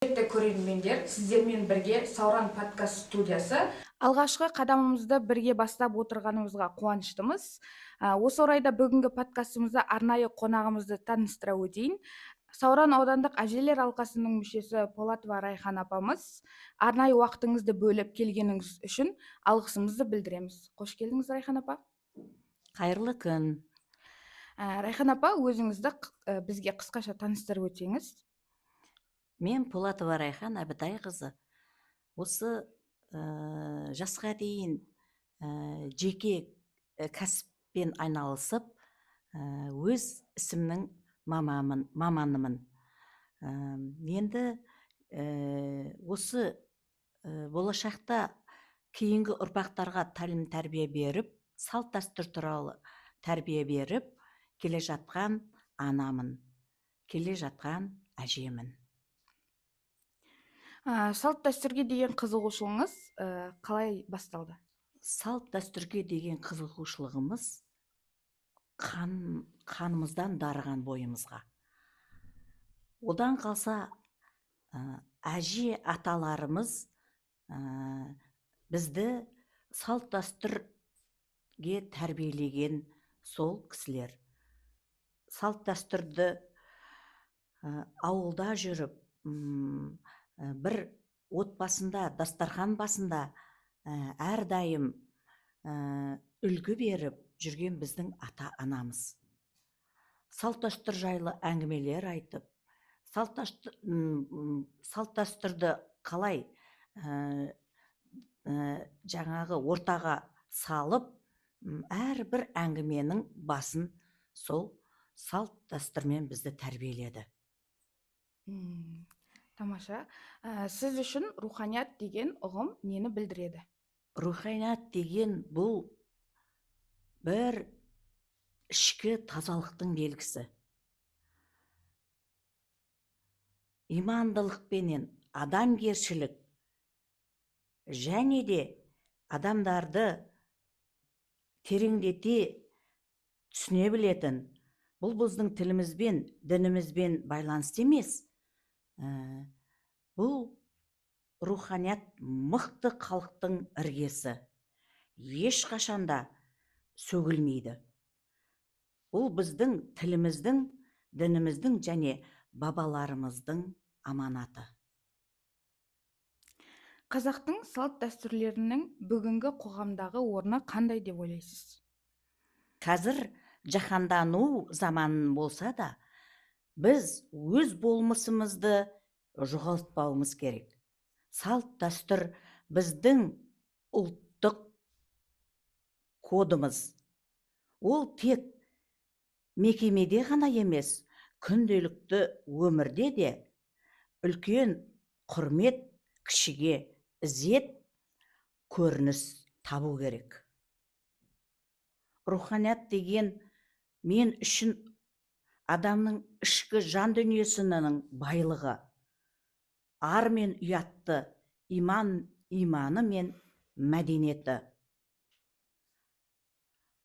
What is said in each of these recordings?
Құрметті көрермендер, сіздермен бірге Сауран подкаст студиясы. Алғашқы қадамымызды бірге бастап отырғанымызға қуаныштымыз. Осы орайда бүгінгі подкастымызда арнайы қонағымызды таныстыра өтейін. Сауран аудандық әжелер алқасының мүшесі Полатова Райхан апамыз. Арнайы уақытыңызды бөліп келгеніңіз үшін алғысымызды білдіреміз. Қош келдіңіз, Райхан апа. Қайырлы күн. Райхан апа, өзіңізді бізге қысқаша таныстырып өтсеңіз. Мен Полатова Райхан Әбітайқызы. Осы жасқа дейін жеке кәсіппен айналысып, өз ісімнің маманымын. Енді осы болашақта кейінгі ұрпақтарға тәлім тәрбие беріп, салт дәстүр туралы тәрбие беріп, келе жатқан анамын, келе жатқан әжемін. Салт дәстүрге деген қызығушылығыңыз қалай басталды? Салт дәстүрге деген қызығушылығымыз қанымыздан дарыған бойымызға. Одан қалса әже аталарымыз бізді салт дәстүрге тәрбиелеген сол кісілер. Салт дәстүрді ауылда жүріп, бір отбасында, дастархан басында әрдайым үлгі беріп жүрген біздің ата-анамыз. Салт дәстүр жайлы әңгімелер айтып, салт дәстүрді қалай жаңағы ортаға салып, әрбір әңгіменің басын сол салт дәстүрмен бізді тәрбиеледі. Тамаша. Сіз үшін руханият деген ұғым нені білдіреді? Руханият деген бұл бір ішкі тазалықтың белгісі. Имандылықпенен адамгершілік және де адамдарды тереңдете түсіне білетін, бұл біздің тілімізбен, дінімізбен байланысты емес. Бұл руханият мықты халықтың іргесі. Ешқашанда сөгілмейді. Бұл біздің тіліміздің, дініміздің және бабаларымыздың аманаты. Қазақтың салт дәстүрлерінің бүгінгі қоғамдағы орны қандай деп ойлайсыз? Қазір жаһандану заманы болса да, біз өз болмысымызды жоғалтпауымыз керек. Салт дәстүр біздің ұлттық кодымыз. Ол тек мекемеде ғана емес, күнделікті өмірде де үлкен құрмет, кішіге ізет көрініс табу керек. Руханият деген мен үшін адамның ішкі жан дүниесінің байлығы, ар мен ұятты, иманы мен мәдениеті.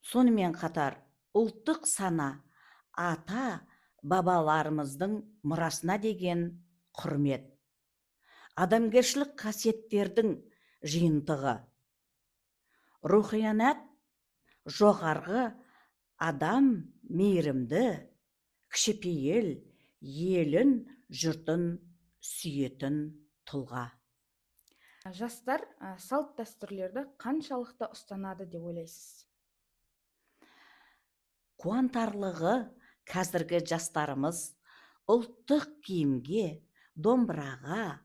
Сонымен қатар ұлттық сана, ата бабаларымыздың мұрасына деген құрмет, адамгершілік қасиеттердің жиынтығы. Руханият жоғарғы адам мейірімді, кішіпейіл, елін, жұртын сүйетін тұлға. Жастар салт дәстүрлерді қаншалықты ұстанады деп ойлайсыз? Қуантарлығы, қазіргі жастарымыз ұлттық киімге, домбыраға,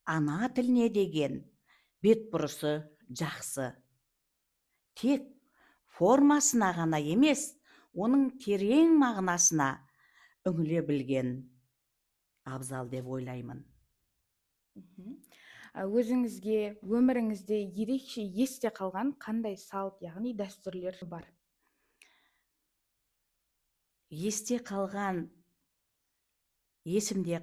ана тіліне деген бетбұрысы жақсы. Тек формасына ғана емес, оның терең мағынасына үңіле білген абзал деп ойлаймын. Өзіңізге өміріңізде ерекше есте қалған қандай салт, яғни дәстүрлер бар? Есімде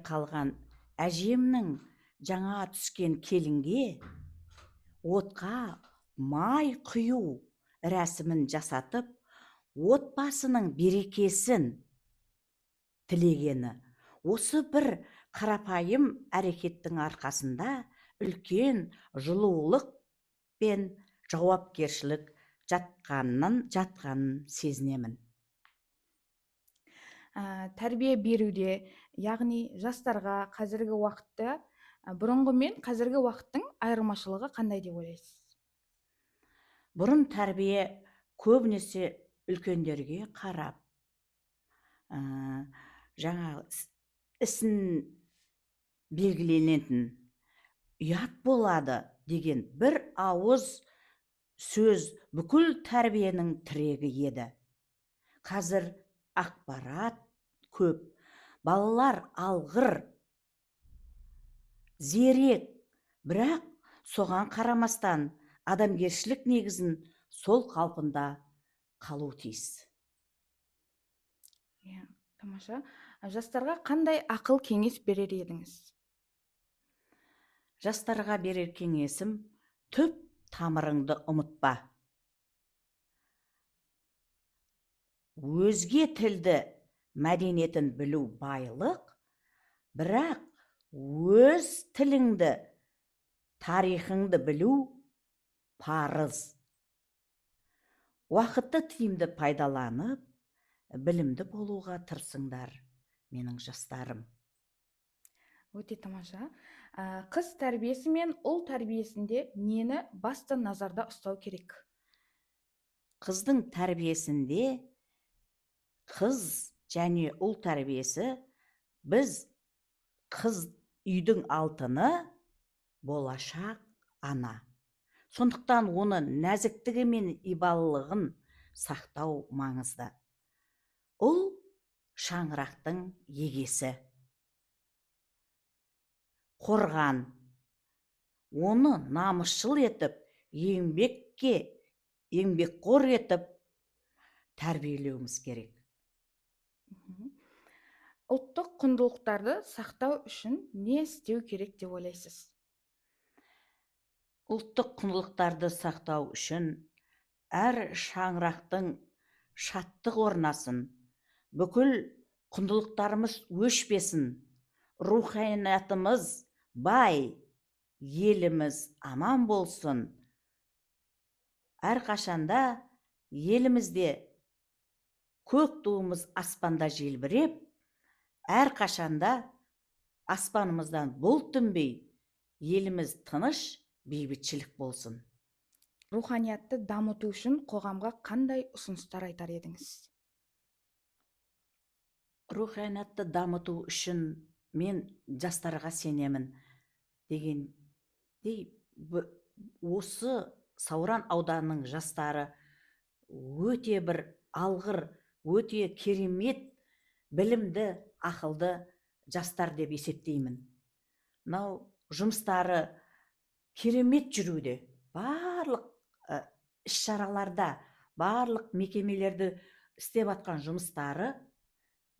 қалған әжемнің жаңа түскен келінге отқа май құю рәсімін жасатып, отбасының берекесін тілегені. Осы бір қарапайым әрекеттің арқасында үлкен жылулық пен жауапкершілік жатқанын сезінемін. Тәрбие беруде, яғни жастарға қазіргі уақытта бұрынғы мен қазіргі уақыттың айырмашылығы қандай деп ойлайсыз? Бұрын тәрбие көбінесе үлкендерге қарап, жаңа ісін белгіленетін, ұят болады деген бір ауыз сөз бүкіл тәрбиенің тірегі еді. Қазір ақпарат көп, балалар алғыр, зерек, бірақ соған қарамастан адамгершілік негізін сол қалпында қалу тиіс. Тамаша. Жастарға қандай ақыл кеңес берер едіңіз? Жастарға берер кеңесім: түп тамырыңды ұмытпа. Өзге тілді, мәдениетін білу байлық, бірақ өз тіліңді, тарихыңды білу парыз. Уақытты тиімді пайдаланып, білімді болуға тырысыңдар, менің жастарым. Өте тамаша. Қыз тәрбиесі мен ұл тәрбиесінде нені басты назарда ұстау керек? Қыздың тәрбиесінде, қыз және ұл тәрбиесі, біз қыз үйдің алтыны, болашақ ана. Сондықтан оны нәзіктігі мен ибалылығын сақтау маңызды. Ұл шаңырақтың егесі. Қорған, оны намысшыл етіп, еңбекқор етіп тәрбиелеуіміз керек. Ұлттық құндылықтарды сақтау үшін не істеу керек деп ойлайсыз? Ұлттық құндылықтарды сақтау үшін әр шаңырақтың шаттық орнасын, бүкіл құндылықтарымыз өшпесін, руханиятымыз бай, еліміз аман болсын. Әрқашанда елімізде көк туымыз аспанда желбіреп, әрқашанда аспанымыздан бұлт төнбей, еліміз тыныш, бейбітшілік болсын. Руханиятты дамыту үшін қоғамға қандай ұсыныстар айтар едіңіз? Руханиятты дамыту үшін мен жастарға сенемін дегендей, осы Сауран ауданының жастары өте бір алғыр, өте керемет, білімді, ақылды жастар деп есептеймін. Мынау жұмыстары керемет жүруде, барлық іс-шараларда, барлық мекемелерді істеп атқан жұмыстары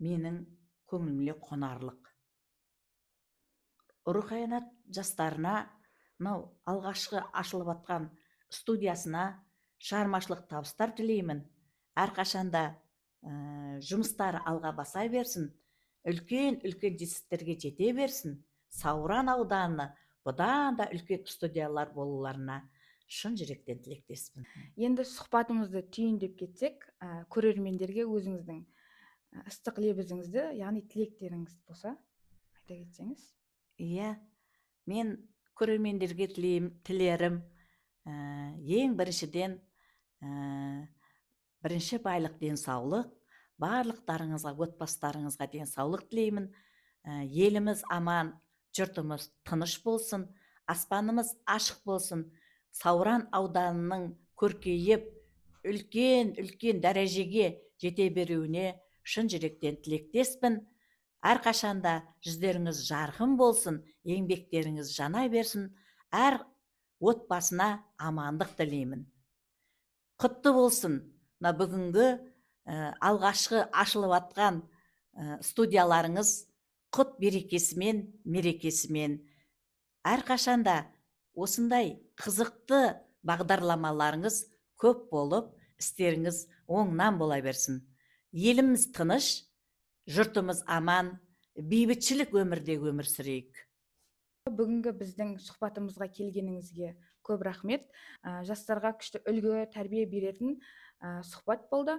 менің көңіліме қонарлық. Руханият жастарына, мынау алғашқы ашылып атқан студиясына шығармашылық табыстар тілеймін. Әрқашанда жұмыстары алға баса берсін, үлкен жетістіктерге жете берсін. Сауран ауданы бұдан да үлкен студиялар болуларына шын жүректен тілектеспін. Енді сұхбатымызды түйіндеп кетсек, көрермендерге өзіңіздің ыстық лебізіңізді, яғни тілектеріңіз болса, айта кетсеңіз. Иә, мен көрермендерге тілерім, ең біріншіден, бірінші байлық денсаулық, барлықтарыңызға, отбасыларыңызға денсаулық тілеймін. Еліміз аман, жұртымыз тыныш болсын, аспанымыз ашық болсын, Сауран ауданының көркейіп, үлкен дәрежеге жете беруіне шын жүректен тілектеспін. Әрқашанда жүздеріңіз жарқын болсын, еңбектеріңіз жана берсін, әр отбасына амандық тілеймін. Құтты болсын бүгінгі алғашқы ашылып атқан студияларыңыз құт берекесімен, мерекесімен. Әрқашанда осындай қызықты бағдарламаларыңыз көп болып, істеріңіз оңнан бола берсін. Еліміз тыныш, жұртымыз аман, бейбітшілік өмірде өмір сүрейік. Бүгінгі біздің сұхбатымызға келгеніңізге көп рахмет. Жастарға күшті үлгі, тәрбие беретін сұхбат болды.